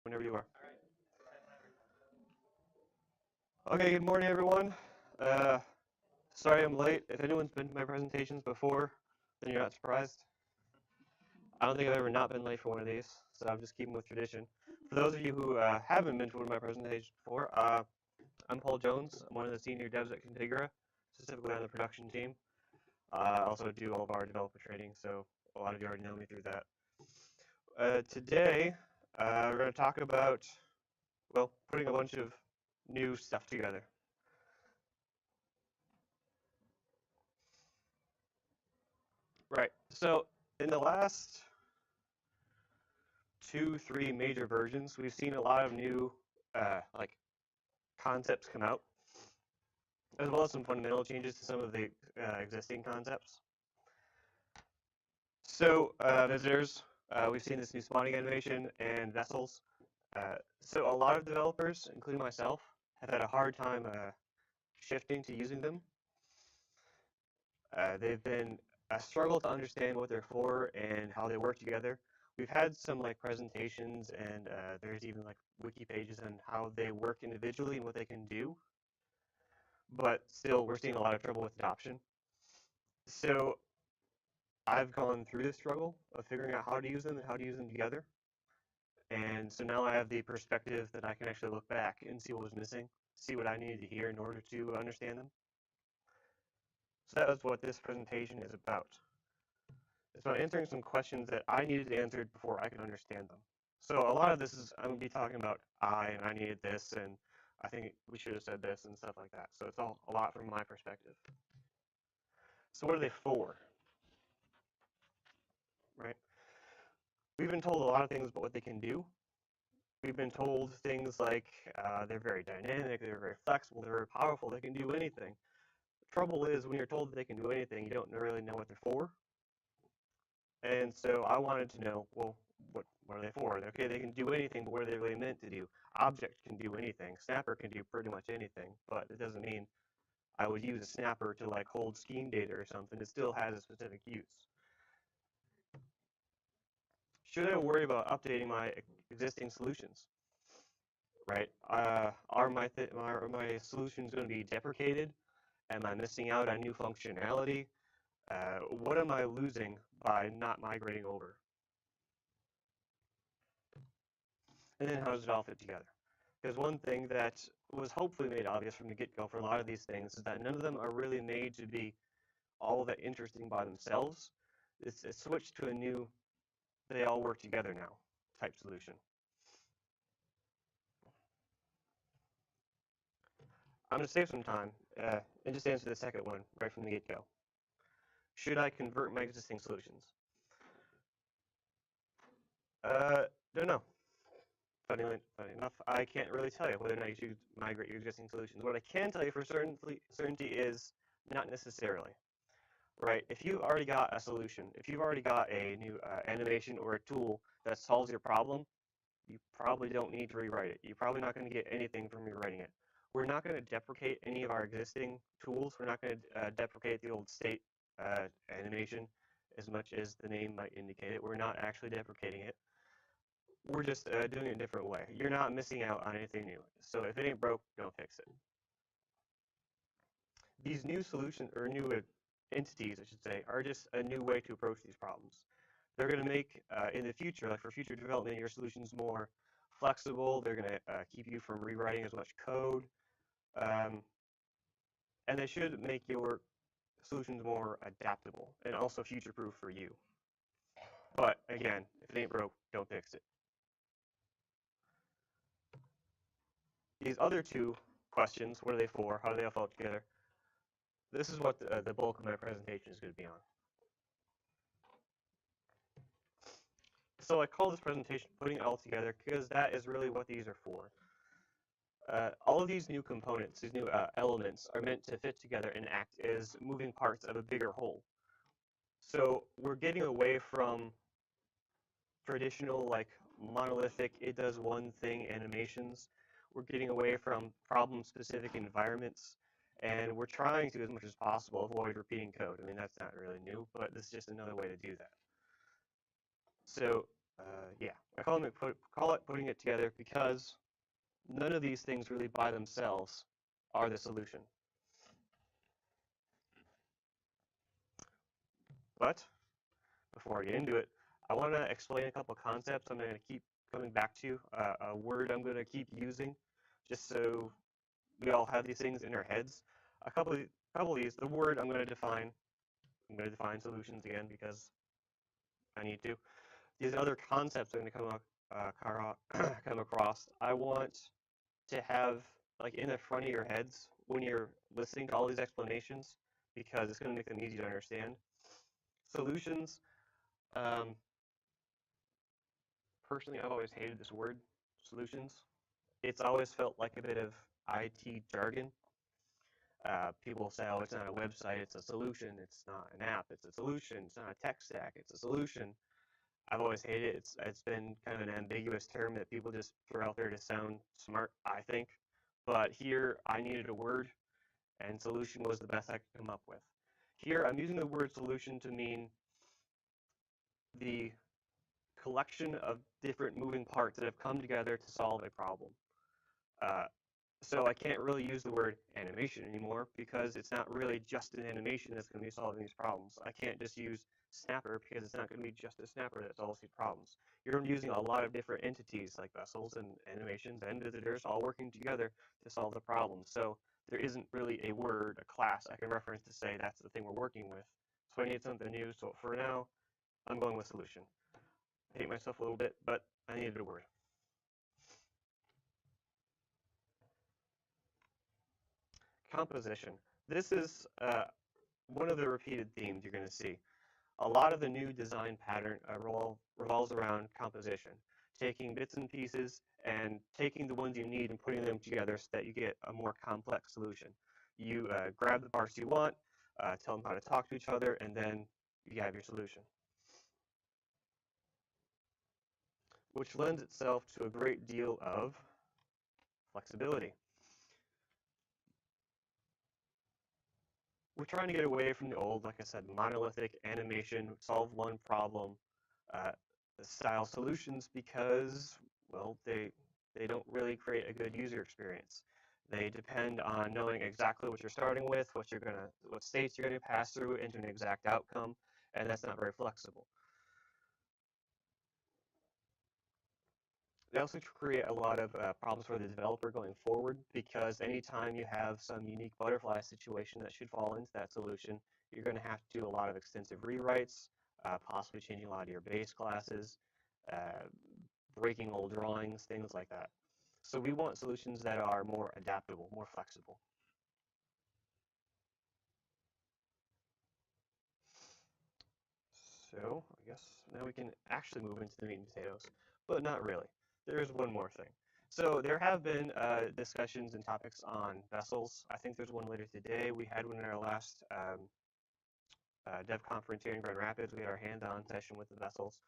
whenever you are. Okay, good morning, everyone. Uh, Sorry I'm late. If anyone's been to my presentations before, then you're not surprised. I don't think I've ever not been late for one of these, so I'm just keeping with tradition. For those of you who haven't been to one of my presentations before, I'm Paul Jones. I'm one of the senior devs at Contigra, specifically on the production team. I also do all of our developer training, so a lot of you already know me through that. Today, we're going to talk about, well, putting a bunch of new stuff together. Right. So in the last 2, 3 major versions, we've seen a lot of new like concepts come out, as well as some fundamental changes to some of the existing concepts. So visitors, we've seen this new spawning animation and vessels. So a lot of developers, including myself, have had a hard time shifting to using them. They've been a struggle to understand what they're for and how they work together. We've had some like presentations and there's even like wiki pages on how they work individually and what they can do, but still we're seeing a lot of trouble with adoption. So I've gone through the struggle of figuring out how to use them and how to use them together. And so now I have the perspective that I can actually look back and see what was missing, see what I needed to hear in order to understand them. So that was what this presentation is about. It's about answering some questions that I needed answered before I could understand them. So a lot of this is, I'm going to be talking about and I needed this, and I think we should have said this and stuff like that. So it's all a lot from my perspective. So what are they for? Right? We've been told a lot of things about what they can do. We've been told things like they're very dynamic, they're very flexible, they're very powerful, they can do anything. The trouble is when you're told that they can do anything, you don't really know what they're for. And so I wanted to know, well, what are they for? Okay, they can do anything, but what are they really meant to do? Object can do anything. Snapper can do pretty much anything, but it doesn't mean I would use a snapper to like hold scheme data or something. It still has a specific use. Should I worry about updating my existing solutions? Right? Are my solutions going to be deprecated? Am I missing out on new functionality? What am I losing by not migrating over? And then how does it all fit together? Because one thing that was hopefully made obvious from the get-go for a lot of these things is that none of them are really made to be all that interesting by themselves. It's a switch to a new, they all work together now type solution. I'm going to save some time and just answer the second one right from the get-go. Should I convert my existing solutions? Don't know. Funny enough, I can't really tell you whether or not you should migrate your existing solutions. What I can tell you for certainty is not necessarily. Right? If you've already got a solution, if you've already got a new animation or a tool that solves your problem, you probably don't need to rewrite it. You're probably not going to get anything from rewriting it. We're not going to deprecate any of our existing tools. We're not going to deprecate the old state animation as much as the name might indicate it. We're not actually deprecating it. We're just doing it a different way. You're not missing out on anything new. So if it ain't broke, don't fix it. These new solutions, or new entities, I should say, are just a new way to approach these problems. They're going to make, in the future, like for future development, your solutions more flexible. They're going to keep you from rewriting as much code. And they should make your solutions more adaptable and also future-proof for you. But again, if it ain't broke, don't fix it. These other two questions, what are they for? How do they all fall together? This is what the bulk of my presentation is going to be on. So I call this presentation Putting It All Together because that is really what these are for. All of these new components, these new elements, are meant to fit together and act as moving parts of a bigger whole. So we're getting away from traditional, like, monolithic, it does one thing animations. We're getting away from problem-specific environments, and we're trying to, as much as possible, avoid repeating code. I mean, that's not really new, but this is just another way to do that. So yeah, I call it putting it together because none of these things really by themselves are the solution. But before I get into it, I want to explain a couple concepts I'm going to keep coming back to, a word I'm going to keep using, just so we all have these things in our heads. A couple of these, the word I'm going to define solutions again because I need to. These other concepts I'm going to come across, I want to have like in the front of your heads when you're listening to all these explanations because it's going to make them easy to understand. Solutions, um, personally, I've always hated this word, solutions. It's always felt like a bit of IT jargon. People say, oh, it's not a website, it's a solution. It's not an app, it's a solution. It's not a tech stack, it's a solution. I've always hated it. It's been kind of an ambiguous term that people just throw out there to sound smart, I think. But here, I needed a word, and solution was the best I could come up with. Here, I'm using the word solution to mean the collection of different moving parts that have come together to solve a problem. Uh, so I can't really use the word animation anymore because it's not really just an animation that's going to be solving these problems. I can't just use snapper because it's not going to be just a snapper that solves these problems. You're using a lot of different entities like vessels and animations and visitors all working together to solve the problem. So there isn't really a word, a class I can reference to say that's the thing we're working with. So I need something new. So for now, I'm going with solution. I hate myself a little bit, but I needed a word. Composition. This is one of the repeated themes you're going to see. A lot of the new design pattern revolves around composition, taking bits and pieces and taking the ones you need and putting them together so that you get a more complex solution. You grab the parts you want, tell them how to talk to each other, and then you have your solution, which lends itself to a great deal of flexibility. We're trying to get away from the old, like I said, monolithic animation, solve one problem uh, style solutions because, well, they don't really create a good user experience. They depend on knowing exactly what you're starting with, what states you're going to pass through into an exact outcome, and that's not very flexible. They also create a lot of problems for the developer going forward because anytime you have some unique butterfly situation that should fall into that solution, you're going to have to do a lot of extensive rewrites, possibly changing a lot of your base classes, uh, breaking old drawings, things like that. So we want solutions that are more adaptable, more flexible. So I guess now we can actually move into the meat and potatoes, but not really. There's one more thing. So there have been discussions and topics on vessels. I think there's one later today. We had one in our last dev conference here in Grand Rapids. We had our hands-on session with the vessels.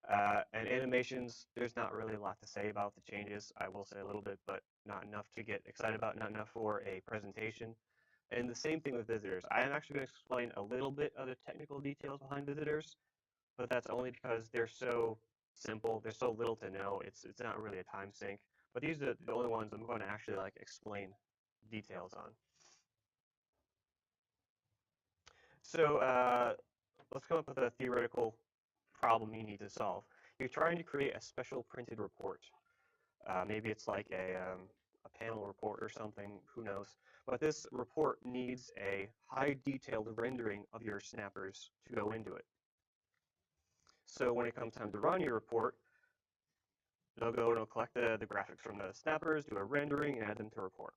And animations, there's not really a lot to say about the changes. I will say a little bit, but not enough to get excited about, not enough for a presentation. And the same thing with visitors. I am actually going to explain a little bit of the technical details behind visitors, but that's only because they're so simple. There's so little to know. It's not really a time sink. But these are the only ones I'm going to actually like explain details on. So let's come up with a theoretical problem you need to solve. You're trying to create a special printed report. Maybe it's like a panel report or something, who knows. But this report needs a high detailed rendering of your snappers to go into it. So when it comes time to run your report, it'll go and it'll collect the graphics from the snappers, do a rendering, and add them to report.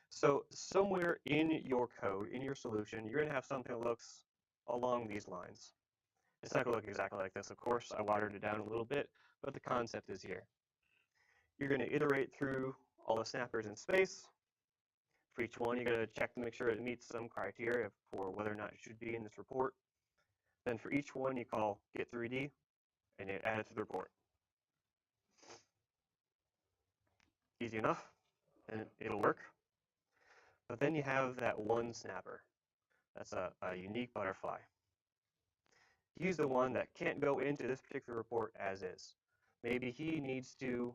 So somewhere in your code, in your solution, you're going to have something that looks along these lines. It's not going to look exactly like this, of course. I watered it down a little bit, but the concept is here. You're going to iterate through all the snappers in space. For each one, you're going to check to make sure it meets some criteria for whether or not it should be in this report. Then for each one, you call get3d, and you add it to the report. Easy enough, and it'll work. But then you have that one snapper. That's a unique butterfly. He's the one that can't go into this particular report as is. Maybe he needs to,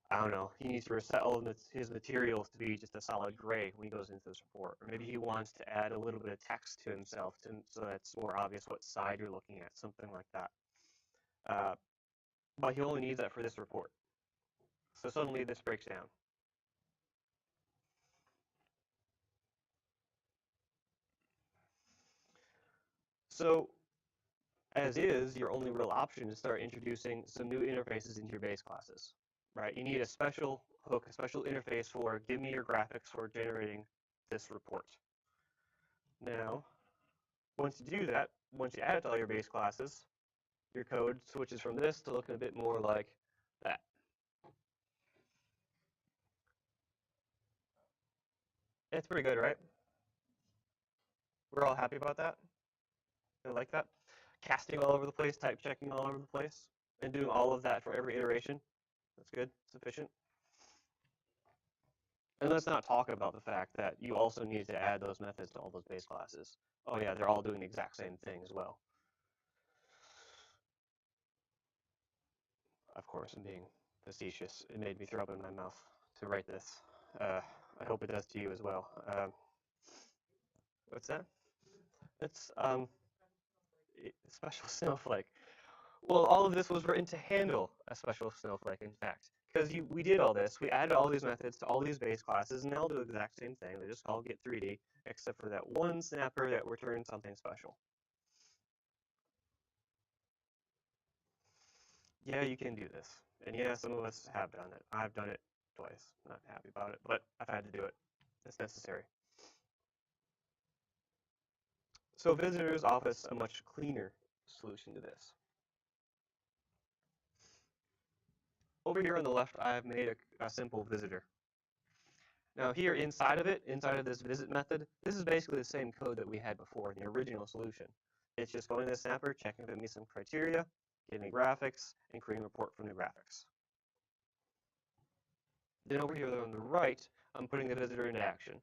I don't know, he needs to reset all of his materials to be just a solid gray when he goes into this report. Or maybe he wants to add a little bit of text to himself so that it's more obvious what side you're looking at, something like that. But he only needs that for this report. So suddenly this breaks down. So as is, your only real option is to start introducing some new interfaces into your base classes, right? You need a special hook, a special interface for give me your graphics for generating this report. Now, once you do that, once you add it to all your base classes, your code switches from this to looking a bit more like that. It's pretty good, right? We're all happy about that? I like that. Casting all over the place, type checking all over the place, and doing all of that for every iteration. That's good, sufficient. And let's not talk about the fact that you also need to add those methods to all those base classes. Oh yeah, they're all doing the exact same thing as well. Of course, I'm being facetious. It made me throw up in my mouth to write this. I hope it does to you as well. What's that? It's special snowflake. Well, all of this was written to handle a special snowflake, in fact. Because we did all this, we added all these methods to all these base classes, and they all do the exact same thing. They just all get 3D, except for that one snapper that returns something special. Yeah, you can do this. And yeah, some of us have done it. I've done it twice. Not happy about it, but I've had to do it. It's necessary. So visitors offers a much cleaner solution to this. Over here on the left, I have made a simple visitor. Now here inside of it, inside of this visit method, this is basically the same code that we had before in the original solution. It's just going to the snapper, checking if it meets some criteria, getting the graphics, and creating a report from the graphics. Then over here on the right, I'm putting the visitor into action.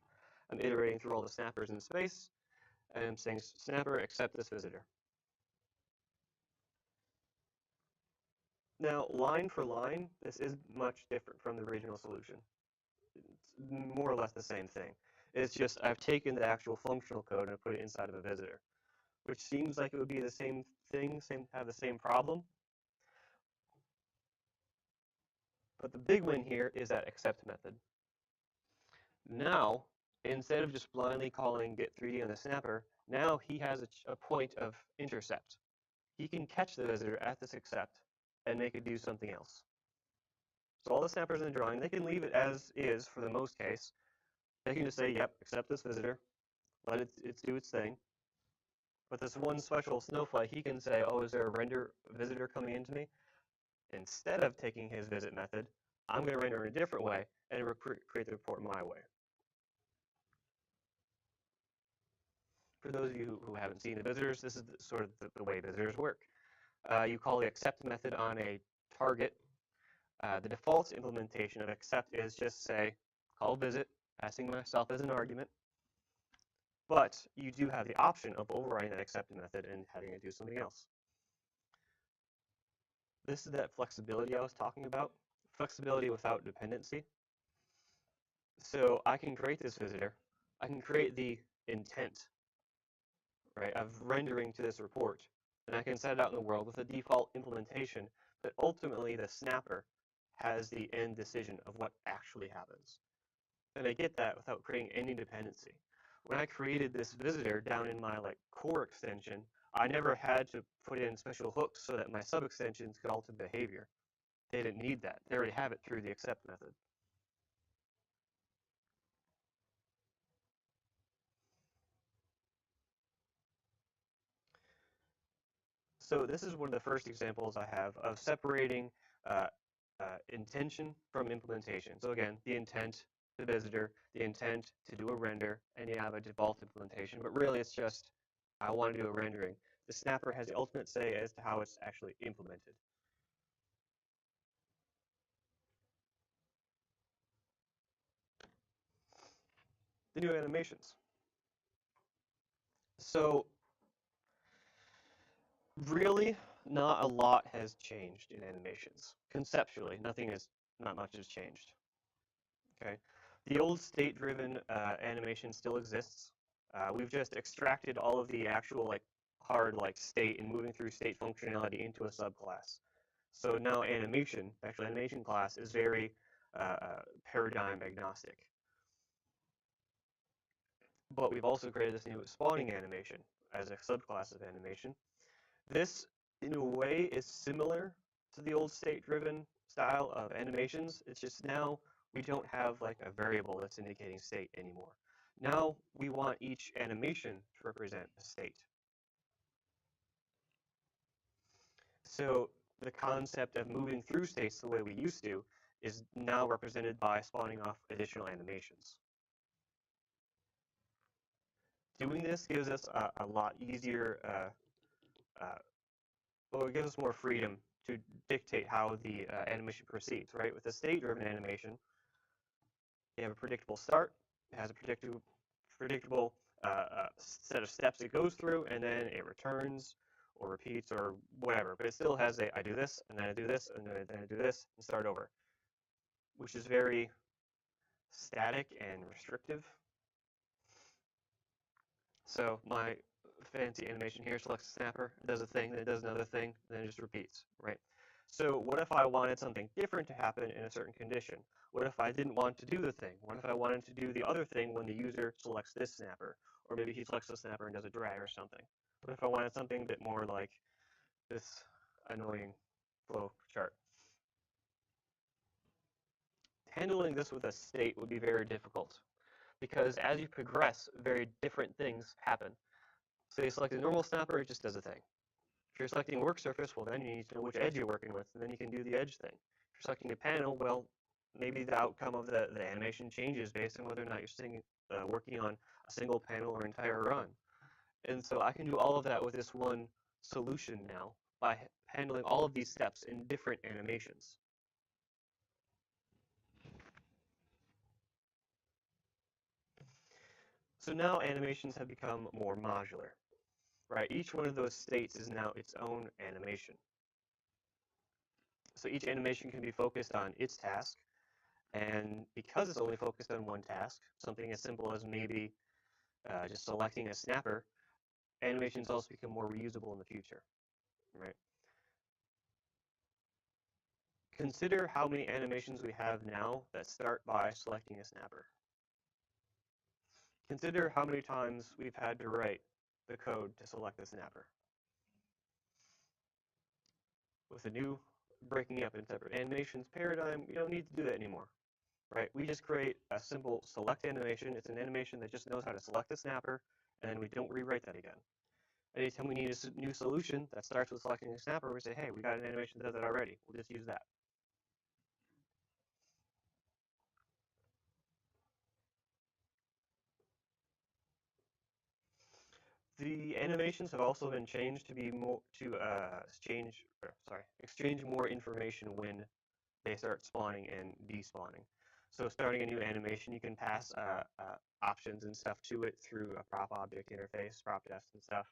I'm iterating through all the snappers in space, and I'm saying, snapper, accept this visitor. Now, line for line, this is much different from the original solution. It's more or less the same thing. It's just I've taken the actual functional code and put it inside of a visitor, which seems like it would be the same thing, have the same problem. But the big win here is that accept method. Now, instead of just blindly calling get3D on the snapper, now he has a point of intercept. He can catch the visitor at this accept and make it do something else. So all the snappers in the drawing, they can leave it as is for the most case. They can just say, yep, accept this visitor, let it do its thing. But this one special snowflake, he can say, oh, is there a render visitor coming into me? Instead of taking his visit method, I'm going to render in a different way and create the report my way. For those of you who haven't seen the visitors, this is sort of the way visitors work. You call the accept method on a target. The default implementation of accept is just say, call visit, passing myself as an argument. But you do have the option of overriding that accept method and having it do something else. This is that flexibility I was talking about, flexibility without dependency. So I can create this visitor. I can create the intent, right, of rendering to this report, and I can set it out in the world with a default implementation, but ultimately the snapper has the end decision of what actually happens. And I get that without creating any dependency. When I created this visitor down in my core extension, I never had to put in special hooks so that my sub extensions could alter behavior. They didn't need that. They already have it through the accept method. So this is one of the first examples I have of separating intention from implementation. So again, the intent, the visitor, the intent to do a render, and you have a default implementation. But really, it's just, I want to do a rendering. The snapper has the ultimate say as to how it's actually implemented. The new animations. So Really, not a lot has changed in animations. Conceptually, not much has changed. Okay, the old state-driven animation still exists. We've just extracted all of the actual like hard like state and moving through state functionality into a subclass. So now animation, actual animation class, is very paradigm agnostic. But we've also created this new spawning animation as a subclass of animation. This, in a way, is similar to the old state-driven style of animations. It's just now we don't have like a variable that's indicating state anymore. Now we want each animation to represent a state. So the concept of moving through states the way we used to is now represented by spawning off additional animations. Doing this gives us a lot easier, well, it gives us more freedom to dictate how the animation proceeds, right? With a state-driven animation, you have a predictable start, it has a predictable set of steps it goes through, and then it returns or repeats or whatever. But it still has I do this, and then I do this, and then I do this, and start over, which is very static and restrictive. So my fancy animation here selects a snapper, it does a thing, then it does another thing, then it just repeats, right? So what if I wanted something different to happen in a certain condition? What if I didn't want to do the thing? What if I wanted to do the other thing when the user selects this snapper? Or maybe he selects the snapper and does a drag or something. What if I wanted something a bit more like this annoying flow chart? Handling this with a state would be very difficult because as you progress, very different things happen. So you select a normal snapper, it just does a thing. If you're selecting work surface, well, then you need to know which edge you're working with, and then you can do the edge thing. If you're selecting a panel, well, maybe the outcome of the animation changes based on whether or not you're working on a single panel or entire run. And so I can do all of that with this one solution now by handling all of these steps in different animations. So now animations have become more modular, right? Each one of those states is now its own animation. So each animation can be focused on its task, and because it's only focused on one task, something as simple as maybe just selecting a snapper, animations also become more reusable in the future, right? Consider how many animations we have now that start by selecting a snapper. Consider how many times we've had to write the code to select a snapper. With the new breaking up in separate animations paradigm, we don't need to do that anymore, right? We just create a simple select animation. It's an animation that just knows how to select a snapper, and then we don't rewrite that again. Anytime we need a new solution that starts with selecting a snapper, we say, hey, we got an animation that does that already. We'll just use that. The animations have also been changed to be more to exchange more information when they start spawning and despawning. So starting a new animation, you can pass options and stuff to it through a prop object interface, prop def and stuff.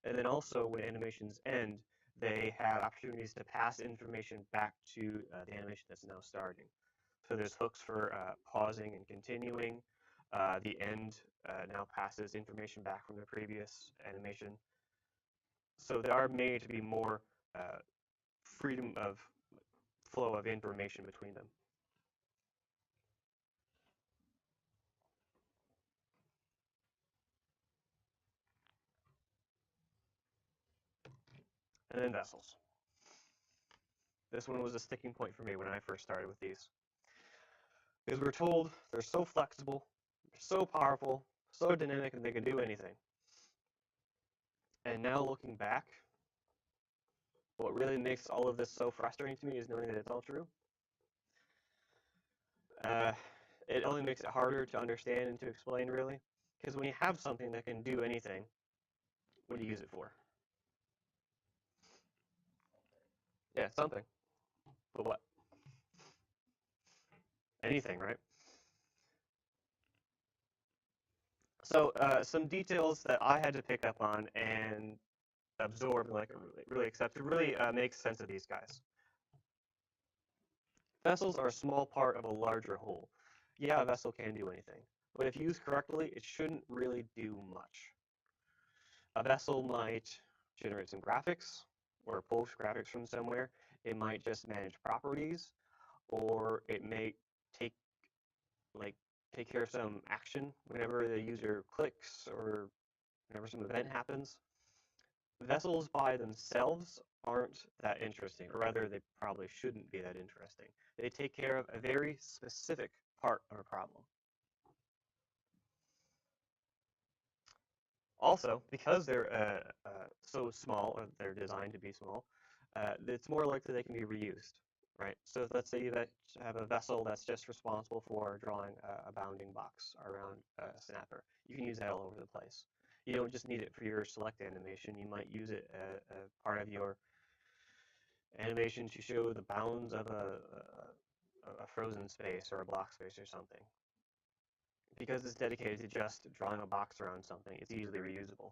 And then also when animations end, they have opportunities to pass information back to the animation that's now starting. So there's hooks for pausing and continuing. The end now passes information back from the previous animation. So they are made to be more freedom of flow of information between them. And then vessels. This one was a sticking point for me when I first started with these. Because we're told they're so flexible, they're so powerful, so dynamic, and they can do anything. And now looking back, what really makes all of this so frustrating to me is knowing that it's all true. It only makes it harder to understand and to explain, really. Because when you have something that can do anything, what do you use it for? Yeah, something. But what? Anything, right? So some details that I had to pick up on and absorb and like really accept to really make sense of these guys. Vessels are a small part of a larger whole. Yeah, a vessel can do anything, but if used correctly, it shouldn't really do much. A vessel might generate some graphics or pull graphics from somewhere. It might just manage properties, or it may take like take care of some action whenever the user clicks or whenever some event happens. Vessels by themselves aren't that interesting, or rather, they probably shouldn't be that interesting. They take care of a very specific part of a problem. Also, because they're so small, or they're designed to be small, it's more likely they can be reused, right? So let's say you have a vessel that's just responsible for drawing a bounding box around a snapper. You can use that all over the place. You don't just need it for your select animation. You might use it as part of your animation to show the bounds of a frozen space or a block space or something. Because it's dedicated to just drawing a box around something, it's easily reusable.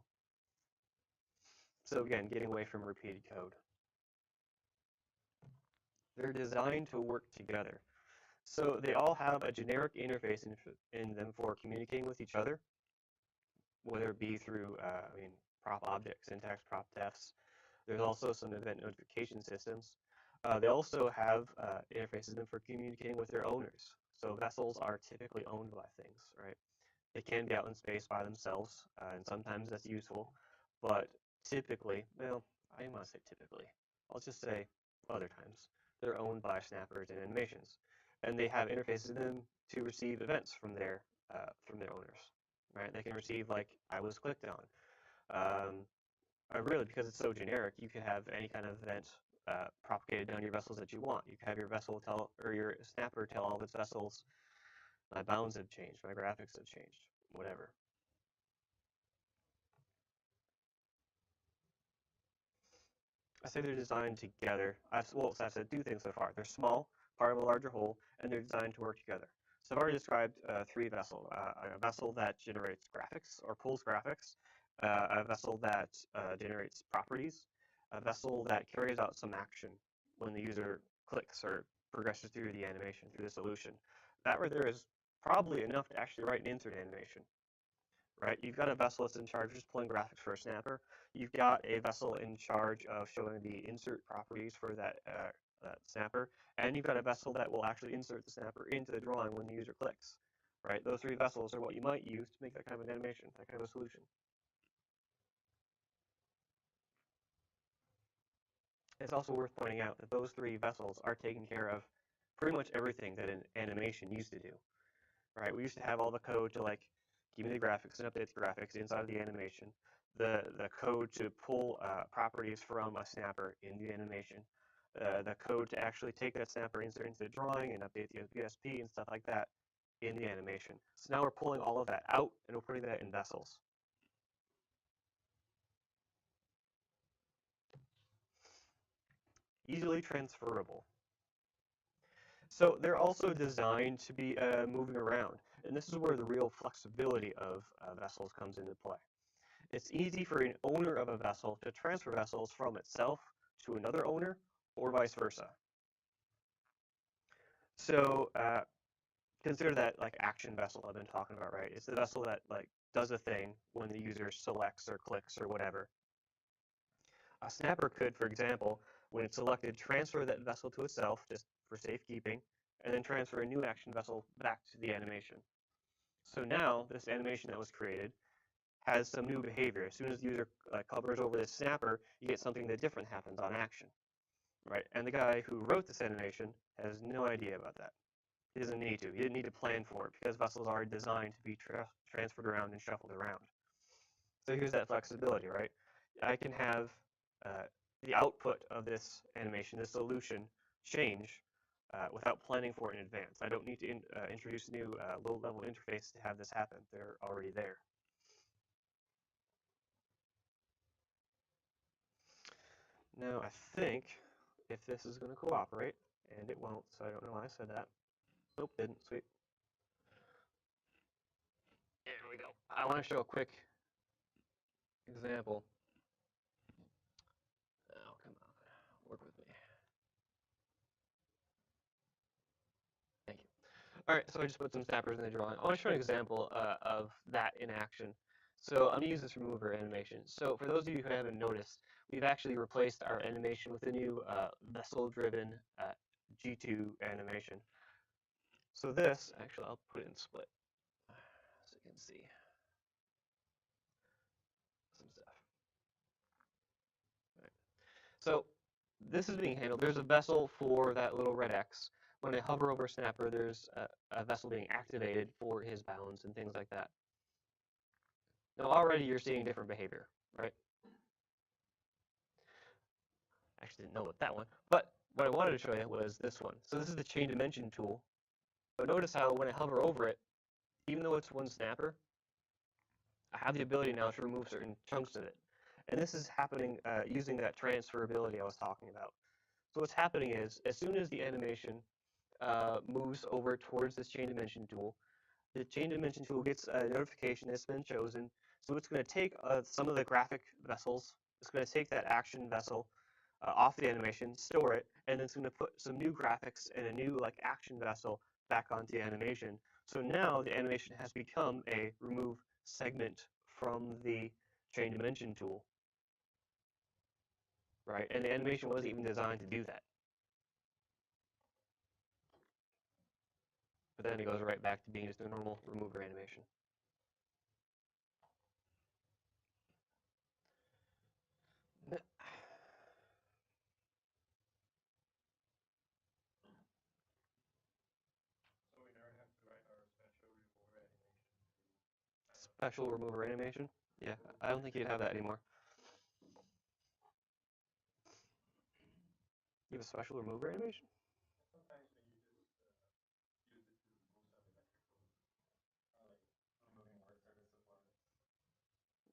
So again, getting away from repeated code. They're designed to work together. So they all have a generic interface in them for communicating with each other, whether it be through, prop objects, syntax, prop defs. There's also some event notification systems. They also have interfaces in them for communicating with their owners. So vessels are typically owned by things, right? They can be out in space by themselves, and sometimes that's useful, but typically, well, I want to say typically, I'll just say other times, they're owned by snappers and animations, and they have interfaces in them to receive events from their owners, right? They can receive like I was clicked on. Really, because it's so generic, you can have any kind of event propagated down your vessels that you want. You can have your vessel tell, or your snapper tell all of its vessels, my bounds have changed, my graphics have changed, whatever. I say they're designed together. I've said two things so far. They're small, part of a larger whole, and they're designed to work together. So I've already described three vessels. A vessel that generates graphics or pulls graphics, a vessel that generates properties, a vessel that carries out some action when the user clicks or progresses through the animation, through the solution. That right there is probably enough to actually write an insert animation. Right? You've got a vessel that's in charge of just pulling graphics for a snapper. You've got a vessel in charge of showing the insert properties for that snapper, and you've got a vessel that will actually insert the snapper into the drawing when the user clicks. Right? Those three vessels are what you might use to make that kind of an animation, that kind of a solution. It's also worth pointing out that those three vessels are taking care of pretty much everything that an animation used to do. Right? We used to have all the code to like give me the graphics and update the graphics inside of the animation, the code to pull properties from a snapper in the animation, the code to actually take that snapper, insert into the drawing, and update the BSP and stuff like that in the animation. So now we're pulling all of that out and we're putting that in vessels. Easily transferable. So they're also designed to be moving around, and this is where the real flexibility of vessels comes into play. It's easy for an owner of a vessel to transfer vessels from itself to another owner, or vice versa. So consider that like action vessel I've been talking about, right? It's the vessel that like does a thing when the user selects or clicks or whatever. A snapper could, for example, when it's selected, transfer that vessel to itself just for safekeeping, and then transfer a new action vessel back to the animation. So now this animation that was created has some new behavior. As soon as the user hovers over this snapper, you get something that different happens on action, right? And the guy who wrote this animation has no idea about that. He doesn't need to. He didn't need to plan for it because vessels are designed to be transferred around and shuffled around. So here's that flexibility, right? I can have the output of this animation, this solution, change without planning for it in advance. I don't need to introduce a new low-level interface to have this happen. They're already there. Now, I think if this is going to cooperate, and it won't, so I don't know why I said that. Nope, didn't. Sweet. There we go. I want to show a quick example All right, so I just put some snappers in the drawing. I want to show an example of that in action. So I'm going to use this remover animation. So for those of you who haven't noticed, we've actually replaced our animation with a new vessel-driven G2 animation. So this, actually, I'll put it in split so you can see some stuff. All right. So this is being handled. There's a vessel for that little red X. When I hover over Snapper, there's a vessel being activated for his bounds and things like that. Now already you're seeing different behavior, right? Actually didn't know about that one, but what I wanted to show you was this one. So this is the chain dimension tool. But notice how when I hover over it, even though it's one snapper, I have the ability now to remove certain chunks of it. And this is happening using that transferability I was talking about. So what's happening is, as soon as the animation moves over towards this chain dimension tool, the chain dimension tool gets a notification that's been chosen. So it's going to take some of the graphic vessels. It's going to take that action vessel off the animation, store it, and then it's going to put some new graphics and a new like action vessel back onto the animation. So now the animation has become a remove segment from the chain dimension tool, right? And the animation wasn't even designed to do that. But then it goes right back to being just a normal remover animation. Special remover animation? Yeah, I don't think you'd have that anymore. You have a special remover animation?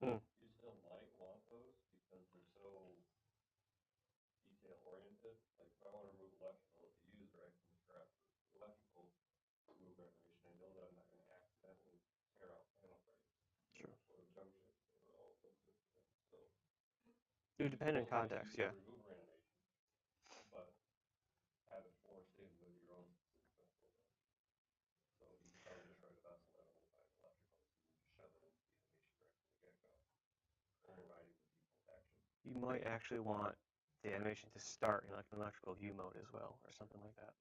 Mm. Sure. It would depend on context, yeah. You might actually want the animation to start in like an electrical view mode as well, or something like that.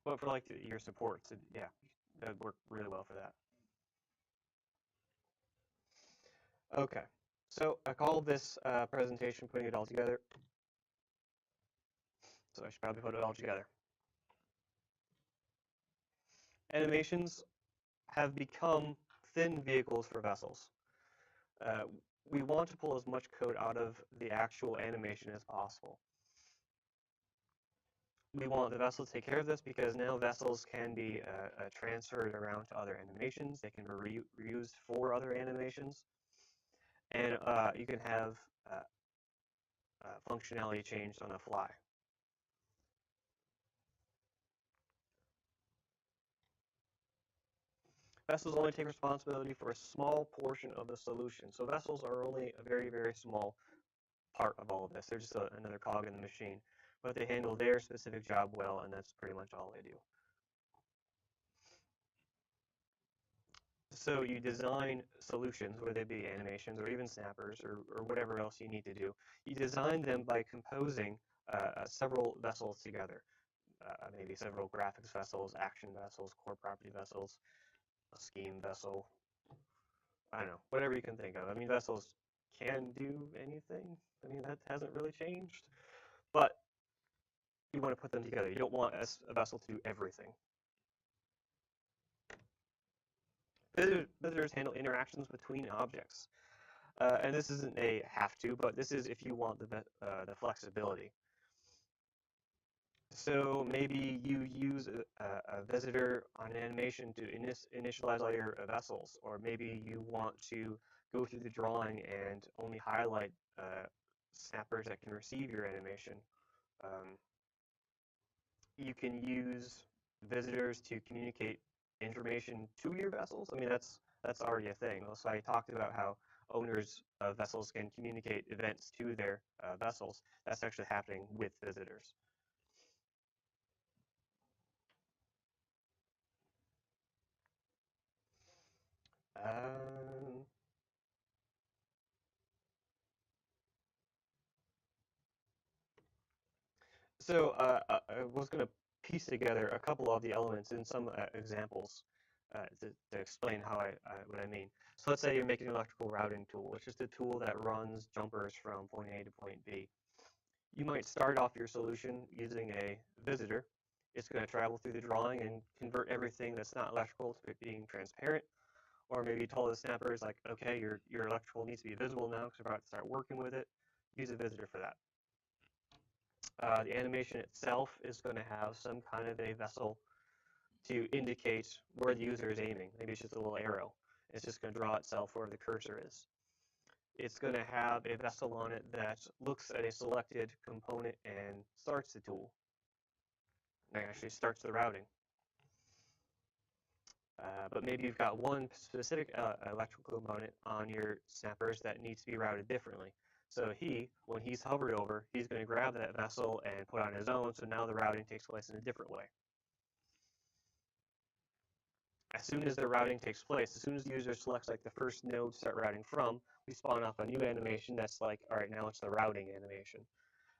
But for like your supports, yeah, that would work really well for that. Okay, so I called this presentation putting it all together. So I should probably put it all together. Animations have become thin vehicles for vessels. Uh, we want to pull as much code out of the actual animation as possible. We want the vessel to take care of this because now vessels can be transferred around to other animations. They can be reused for other animations. And you can have functionality changed on the fly. Vessels only take responsibility for a small portion of the solution. So vessels are only a very, very small part of all of this. They're just another cog in the machine. But they handle their specific job well, and that's pretty much all they do. So you design solutions, whether they be animations or even snappers or whatever else you need to do. You design them by composing several vessels together. Maybe several graphics vessels, action vessels, core property vessels, a scheme vessel. I don't know, whatever you can think of. I mean, vessels can do anything. I mean, that hasn't really changed. But you want to put them together. You don't want a vessel to do everything. Visitors handle interactions between objects. And this isn't a have to, but this is if you want the flexibility. So maybe you use a visitor on an animation to initialize all your vessels, or maybe you want to go through the drawing and only highlight snappers that can receive your animation. Um, you can use visitors to communicate information to your vessels. I mean, that's already a thing. So I talked about how owners of vessels can communicate events to their vessels. That's actually happening with visitors. Um, I was going to piece together a couple of the elements in some examples to explain what I mean. So let's say you're making an electrical routing tool. It's just a tool that runs jumpers from point A to point B. You might start off your solution using a visitor. It's going to travel through the drawing and convert everything that's not electrical to being transparent. Or maybe you tell the snappers like, okay, your electrical needs to be visible now because we're about to start working with it. Use a visitor for that. The animation itself is going to have some kind of a vessel to indicate where the user is aiming. Maybe it's just a little arrow. It's just going to draw itself where the cursor is. It's going to have a vessel on it that looks at a selected component and starts the tool. And actually starts the routing. But maybe you've got one specific electrical component on your snappers that needs to be routed differently. So when he's hovered over, he's going to grab that vessel and put on his own, so now the routing takes place in a different way. As soon as the routing takes place, as soon as the user selects like the first node to start routing from, we spawn off a new animation that's like, all right, now it's the routing animation.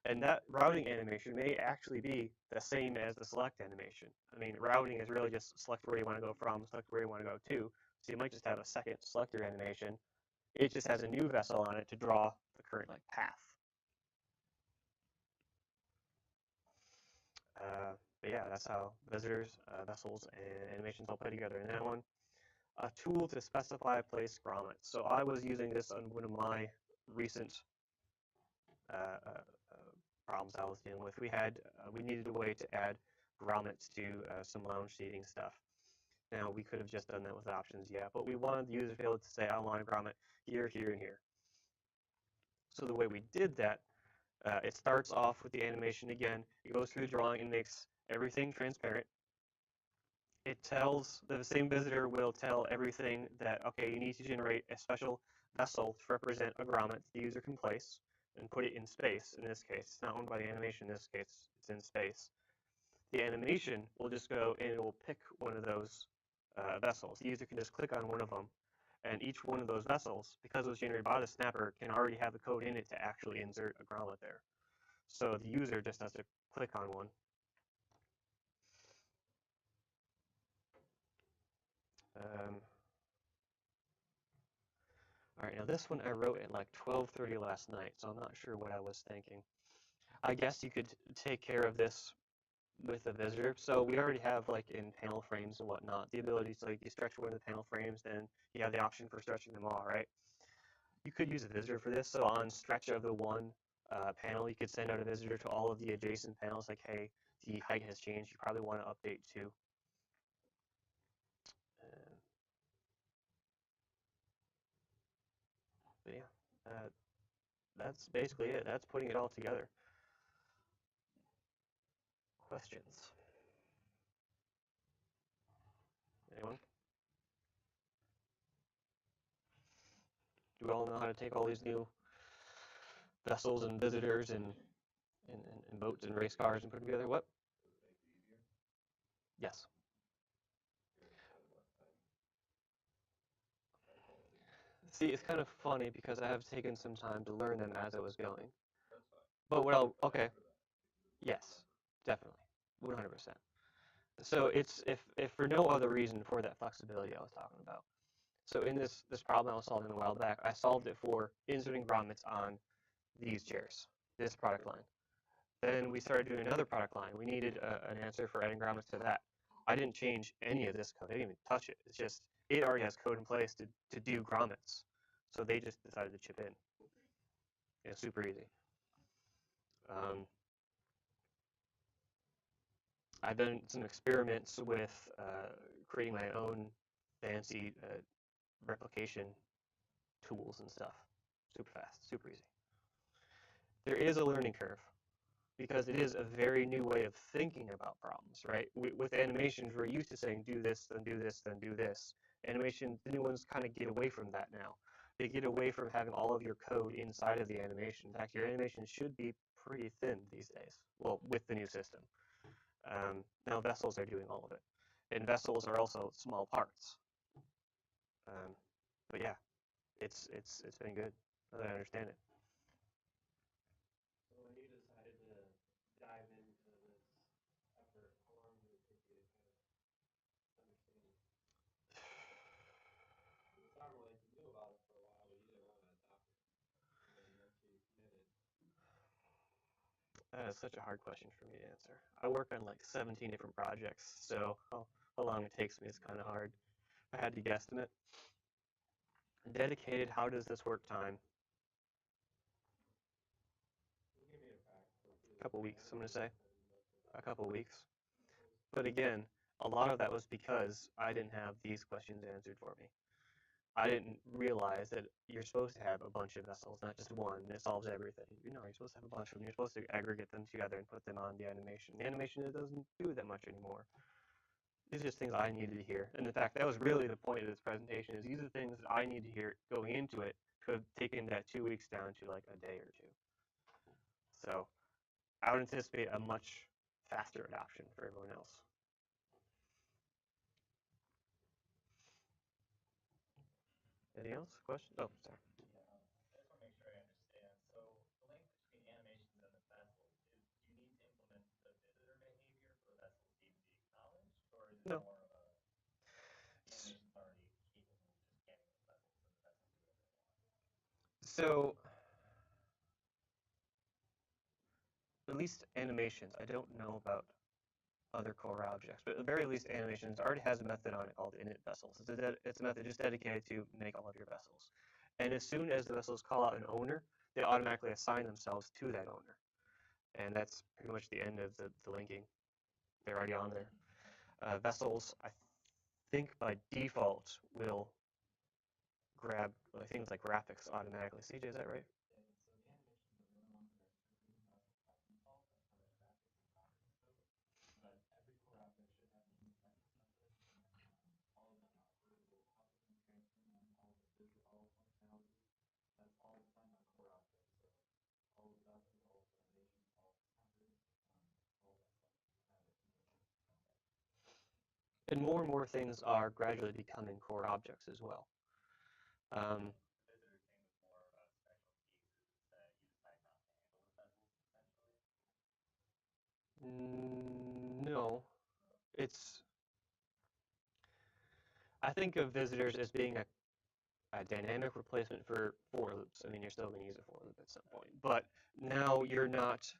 And that routing animation may actually be the same as the select animation. I mean, routing is really just select where you want to go from, select where you want to go to. So you might just have a second selector animation. It just has a new vessel on it to draw the current like path. But yeah, that's how visitors, vessels, and animations all play together in that one. A tool to specify place grommets. So I was using this on one of my recent problems I was dealing with. We needed a way to add grommets to some lounge seating stuff. Now we could have just done that with options, yeah, but we wanted the user to be able to say, I want a grommet here, here, and here. So the way we did that, it starts off with the animation again. It goes through the drawing and makes everything transparent. It tells, the same visitor will tell everything that, okay, you need to generate a special vessel to represent a grommet the user can place and put it in space. In this case, it's not owned by the animation. In this case, it's in space. The animation will just go and it will pick one of those vessels. The user can just click on one of them, and each one of those vessels, because it was generated by the snapper, can already have the code in it to actually insert a grommet there. So the user just has to click on one. All right, now this one I wrote at like 12:30 last night, so I'm not sure what I was thinking. I guess you could take care of this with a visitor. So we already have like in panel frames and whatnot, the ability to like you stretch one of the panel frames, then you have the option for stretching them all, right? You could use a visitor for this. So on stretch of the one panel, you could send out a visitor to all of the adjacent panels like, hey, the height has changed. You probably want to update too. But yeah, that's basically it. That's putting it all together. Questions? Anyone? Do we all know how to take all these new vessels and visitors and boats and race cars and put them together? What? Yes. See, it's kind of funny because I have taken some time to learn them as I was going. But okay, yes, definitely, 100%. So it's if for no other reason for that flexibility I was talking about. So in this problem I was solving a while back, I solved it for inserting grommets on these chairs, this product line. Then we started doing another product line. We needed an answer for adding grommets to that. I didn't change any of this code. I didn't even touch it. It's just, it already has code in place to do grommets. So they just decided to chip in. It's super easy. I've done some experiments with creating my own fancy replication tools and stuff. Super fast, super easy. There is a learning curve because it is a very new way of thinking about problems, right? With animations, we're used to saying do this, then do this, then do this. Animation, the new ones kind of get away from that now. They get away from having all of your code inside of the animation. In fact, your animation should be pretty thin these days, well, with the new system. Now vessels are doing all of it. And vessels are also small parts. But yeah, it's been good now that I understand it. So when you decided to dive into this effort, how long did it take you to kind of understand it? It sounded like you knew about it for a while, but you didn't want to adopt it. And then once you committed, That is such a hard question for me to answer. I work on like 17 different projects, so how long it takes me is kind of hard. If I had to guesstimate, dedicated, how does this work time? give me a fact. A couple weeks, I'm going to say. A couple weeks. But again, a lot of that was because I didn't have these questions answered for me. I didn't realize that you're supposed to have a bunch of vessels, not just one, and it solves everything. You're supposed to have a bunch of them. You're supposed to aggregate them together and put them on the animation. The animation, it doesn't do that much anymore. These are just things I needed to hear. And in fact, that was really the point of this presentation, is these are things that I need to hear going into it to have taken that 2 weeks down to like a day or two. So I would anticipate a much faster adoption for everyone else. Anything else? Question? Oh, sorry. Yeah, I just want to make sure I understand. So the link between animations and the vessels is, do you need to implement the visitor behavior for the vessels to even be acknowledged, or is it No. more of a animation's already capable of just scanning those vessels and the vessels do whatever they want? So at least animations, I don't know about other core objects, but at the very least, animations already has a method on it called init vessels. It's a method just dedicated to make all of your vessels. And as soon as the vessels call out an owner, they automatically assign themselves to that owner. And that's pretty much the end of the linking. They're already on there. Vessels, I think by default, will grab things like graphics automatically. CJ, is that right? And more things are gradually becoming core objects as well. Um, The visitor thing was more about special cases that you decide not to handle the vessels, essentially. no, it's. I think of visitors as being a dynamic replacement for loops. I mean, you're still going to use a for loop at some point, but now you're not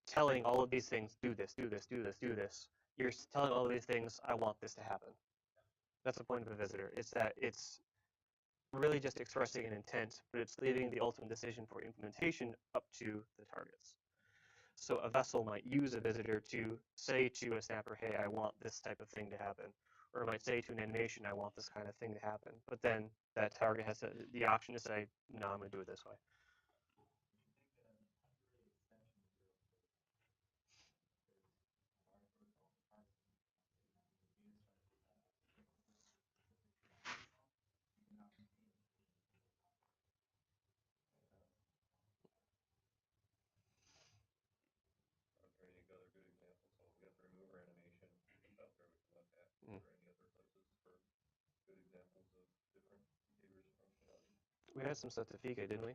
telling all of these things, do this, do this, do this, do this. You're telling all of these things, I want this to happen. That's the point of a visitor. It's that it's really just expressing an intent, but it's leaving the ultimate decision for implementation up to the targets. So a vessel might use a visitor to say to a snapper, hey, I want this type of thing to happen. Or it might say to an animation, I want this kind of thing to happen. But then that target has the option to say, no, I'm going to do it this way. Any other good examples? So we got the remover animation out there we can look at. Mm. Or any other places for good examples of different behaviors and functionality? We had some stuff to Fika, didn't we?